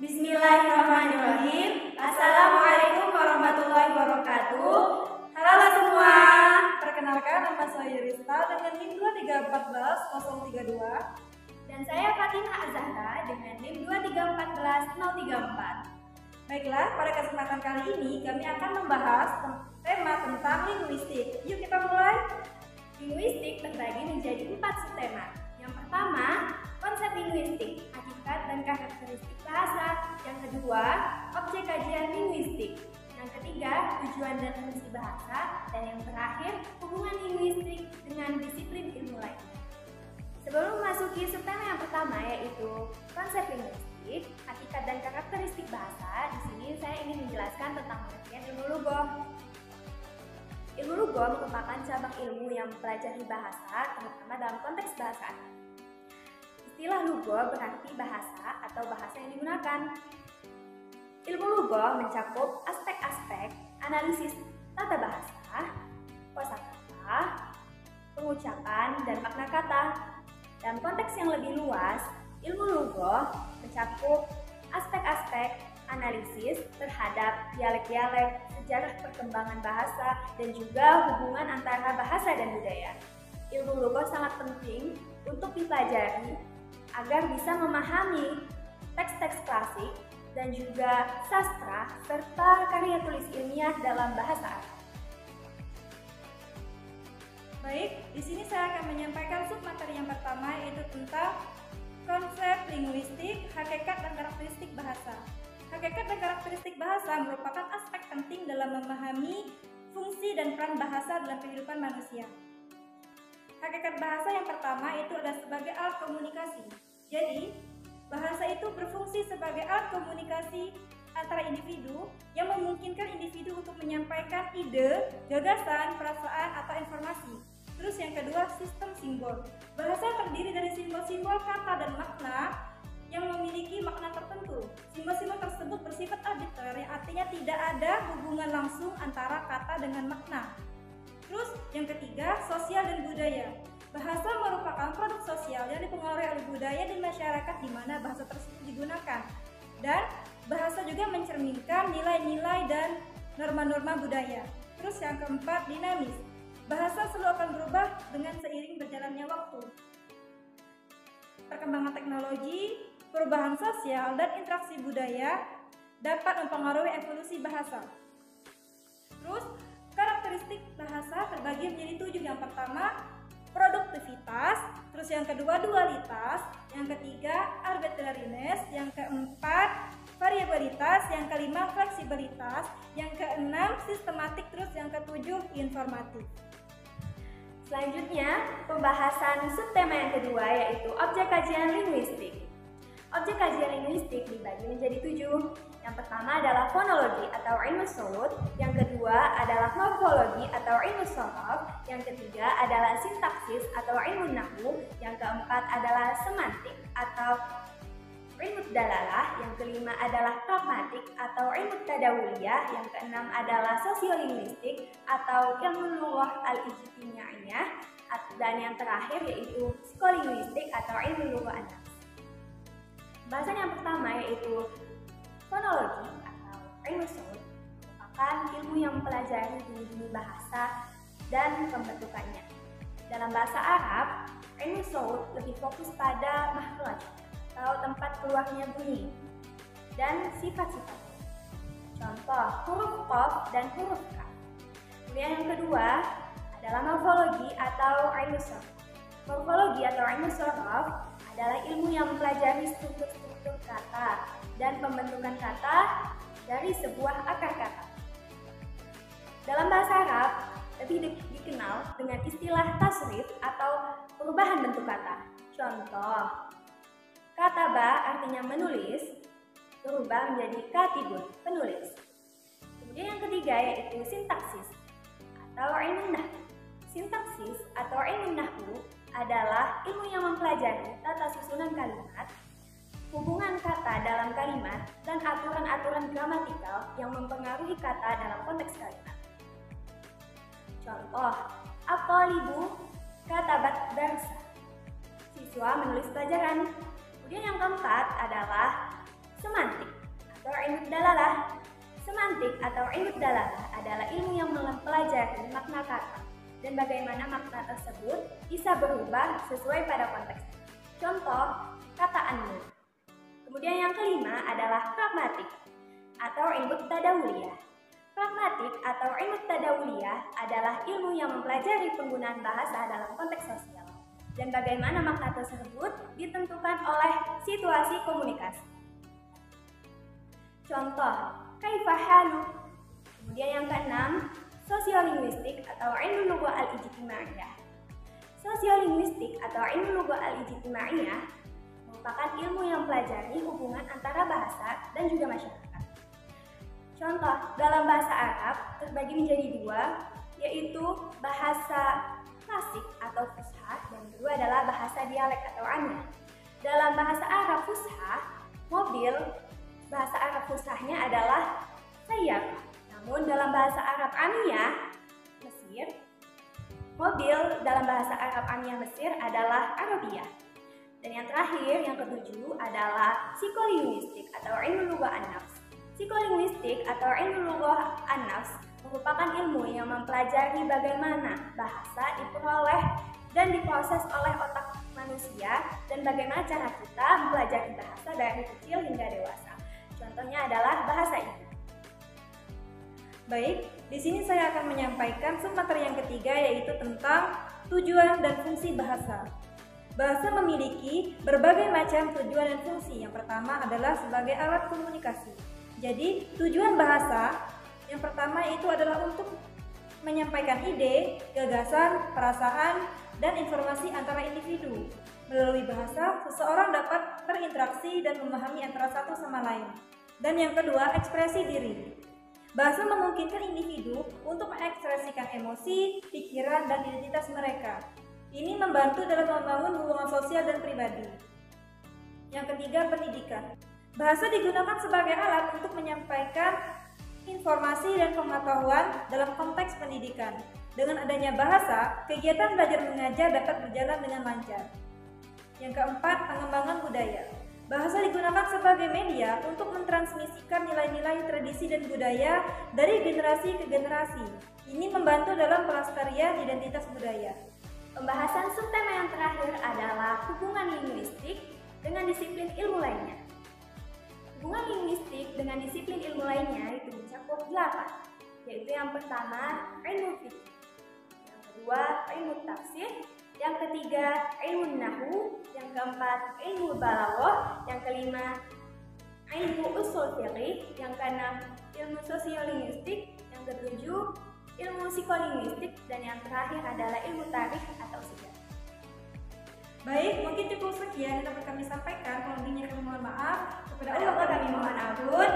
Bismillahirrahmanirrahim. Assalamualaikum warahmatullahi wabarakatuh. Halo semua. Perkenalkan, nama saya Rista dengan NIM 2314032. Dan saya Fatimah Azahra dengan NIM 2314034. Baiklah, pada kesempatan kali ini kami akan membahas tema tentang linguistik. Yuk kita mulai. Linguistik terbagi menjadi 4 subtema. Yang pertama, konsep linguistik, hakikat dan karakteristik bahasa. Yang kedua, objek kajian linguistik. Yang ketiga, tujuan dan fungsi bahasa. Dan yang terakhir, hubungan linguistik dengan disiplin ilmu lainnya. Sebelum memasuki subtema yang pertama, yaitu konsep linguistik, hakikat dan karakteristik bahasa, di sini saya ingin menjelaskan tentang pengertian ilmu lugah. Ilmu lugah merupakan cabang ilmu yang mempelajari bahasa, terutama dalam konteks bahasa. Istilah lugah berarti bahasa atau bahasa yang digunakan. Ilmu lugah mencakup aspek-aspek analisis tata bahasa, kosakata, pengucapan, dan makna kata. Dalam konteks yang lebih luas, ilmu lugah mencakup aspek-aspek analisis terhadap dialek-dialek, sejarah perkembangan bahasa, dan juga hubungan antara bahasa dan budaya. Ilmu lugah sangat penting untuk dipelajari agar bisa memahami teks-teks klasik dan juga sastra serta karya tulis ilmiah dalam bahasa Arab. Baik, di sini saya akan menyampaikan submateri yang pertama, yaitu tentang konsep linguistik, hakikat dan karakteristik bahasa. Hakikat dan karakteristik bahasa merupakan aspek penting dalam memahami fungsi dan peran bahasa dalam kehidupan manusia. Hakikat bahasa yang pertama itu adalah sebagai alat komunikasi. Jadi, bahasa itu berfungsi sebagai alat komunikasi antara individu yang memungkinkan individu untuk menyampaikan ide, gagasan, perasaan, atau informasi. Terus yang kedua, sistem simbol. Bahasa terdiri dari simbol-simbol kata dan makna yang memiliki makna tertentu. Simbol-simbol tersebut bersifat arbiter, yang artinya tidak ada hubungan langsung antara kata dengan makna. Terus yang ketiga, sosial dan budaya. Bahasa merupakan produk sosial yang dipengaruhi oleh budaya di masyarakat di mana bahasa tersebut digunakan. Dan bahasa juga mencerminkan nilai-nilai dan norma-norma budaya. Terus yang keempat, dinamis. Bahasa selalu akan berubah dengan seiring berjalannya waktu. Perkembangan teknologi, perubahan sosial, dan interaksi budaya dapat mempengaruhi evolusi bahasa. Terus, karakteristik bahasa terbagi menjadi 7. Yang pertama, produktivitas. Terus yang kedua, dualitas. Yang ketiga, arbitrariness. Yang keempat, variabilitas. Yang kelima, fleksibilitas. Yang keenam, sistematik. Terus yang ketujuh, informatif. Selanjutnya, pembahasan subtema yang kedua, yaitu objek kajian linguistik. Objek kajian linguistik dibagi menjadi 7. Yang pertama adalah fonologi atau ilmu solut, yang kedua adalah morfologi atau ilmu sorof, yang ketiga adalah sintaksis atau ilmu nahwu, yang keempat adalah semantik atau ilmu dalalah, yang kelima adalah pragmatik atau ilmu tadawuliyah, yang keenam adalah sosiolinguistik atau ilmu lughah al-ijtimaiyah, dan yang terakhir yaitu psikolinguistik atau ilmu lughah an-nafs. Bahasan yang pertama yaitu fonologi atau ilmu solut, merupakan ilmu yang mempelajari bunyi-bunyi bahasa dan pembentukannya. Dalam bahasa Arab, ilmu solut lebih fokus pada makhraj atau tempat keluarnya bunyi dan sifat-sifatnya. Contoh huruf qaf dan huruf kaf. Kemudian yang kedua adalah morfologi atau ilmu sorof. Morfologi atau ilmu sorof adalah ilmu yang mempelajari struktur-struktur kata dan pembentukan kata dari sebuah akar kata. Dalam bahasa Arab lebih dikenal dengan istilah tasrif atau perubahan bentuk kata. Contoh, kataba artinya menulis, berubah menjadi katibun, penulis. Kemudian yang ketiga yaitu sintaksis atau ilmu nahwu. Sintaksis atau ilmu nahwu adalah ilmu yang mempelajari tata susunan kalimat, hubungan kata dalam kalimat, dan aturan-aturan gramatikal yang mempengaruhi kata dalam konteks kalimat. Contoh, at-thalibu katabat darsa. Siswa menulis pelajaran. Kemudian yang keempat adalah Semantik atau ilmu dalalah. Semantik atau ilmu dalalah adalah ilmu yang mempelajari makna kata dan bagaimana makna tersebut bisa berubah sesuai pada konteksnya. Contoh, kata anmu. Kemudian yang kelima adalah pragmatik atau ilmu tadawuliyah. Pragmatik atau ilmu tadawuliyah adalah ilmu yang mempelajari penggunaan bahasa dalam konteks sosial dan bagaimana makna tersebut ditentukan oleh situasi komunikasi. Contoh, kaifa haluk. Kemudian yang keenam, sosiolinguistik atau ilmu lugha al-ijtimaiyah. Sosiolinguistik atau ilmu lugha al-ijtimaiyah merupakan ilmu yang mempelajari hubungan antara bahasa dan juga masyarakat. Contoh, dalam bahasa Arab terbagi menjadi dua, yaitu bahasa klasik atau fushah dan kedua adalah bahasa dialek atau amiyah. Dalam bahasa Arab fushah, mobil bahasa Arab fushahnya adalah sayyarah. Namun dalam bahasa Arab amiyah Mesir, mobil dalam bahasa Arab amiyah Mesir adalah arabiyah. Dan yang terakhir, yang ketujuh adalah psikolinguistik atau ilmu lugha an-nafs. Psikolinguistik atau ilmu lugha an-nafs merupakan ilmu yang mempelajari bagaimana bahasa diperoleh dan diproses oleh otak manusia dan bagaimana cara kita mempelajari bahasa dari kecil hingga dewasa. Contohnya adalah bahasa ibu. Baik, di sini saya akan menyampaikan submateri yang ketiga yaitu tentang tujuan dan fungsi bahasa. Bahasa memiliki berbagai macam tujuan dan fungsi. Yang pertama adalah sebagai alat komunikasi. Jadi, tujuan bahasa yang pertama itu adalah untuk menyampaikan ide, gagasan, perasaan, dan informasi antara individu. Melalui bahasa, seseorang dapat berinteraksi dan memahami antara satu sama lain. Dan yang kedua, ekspresi diri. Bahasa memungkinkan individu untuk mengekspresikan emosi, pikiran, dan identitas mereka. Ini membantu dalam membangun hubungan sosial dan pribadi. Yang ketiga, pendidikan. Bahasa digunakan sebagai alat untuk menyampaikan informasi dan pengetahuan dalam konteks pendidikan. Dengan adanya bahasa, kegiatan belajar mengajar dapat berjalan dengan lancar. Yang keempat, pengembangan budaya. Bahasa digunakan sebagai media untuk mentransmisikan nilai-nilai tradisi dan budaya dari generasi ke generasi. Ini membantu dalam pelestarian identitas budaya. Pembahasan subtema yang terakhir adalah hubungan linguistik dengan disiplin ilmu lainnya. Hubungan linguistik dengan disiplin ilmu lainnya itu mencakup 8, yaitu yang pertama ilmu fikih, yang kedua ilmu tafsir, yang ketiga ilmu nahwu, yang keempat ilmu balaghah, yang kelima ilmu ushul fiqih, yang keenam ilmu sosiolinguistik, yang ketujuh ilmu psikolinguistik, dan yang terakhir adalah ilmu tarikh atau sejarah. Baik, mungkin cukup sekian yang dapat kami sampaikan. Kalau lebihnya kami mohon maaf. Kepada Allah kami mohon ampun.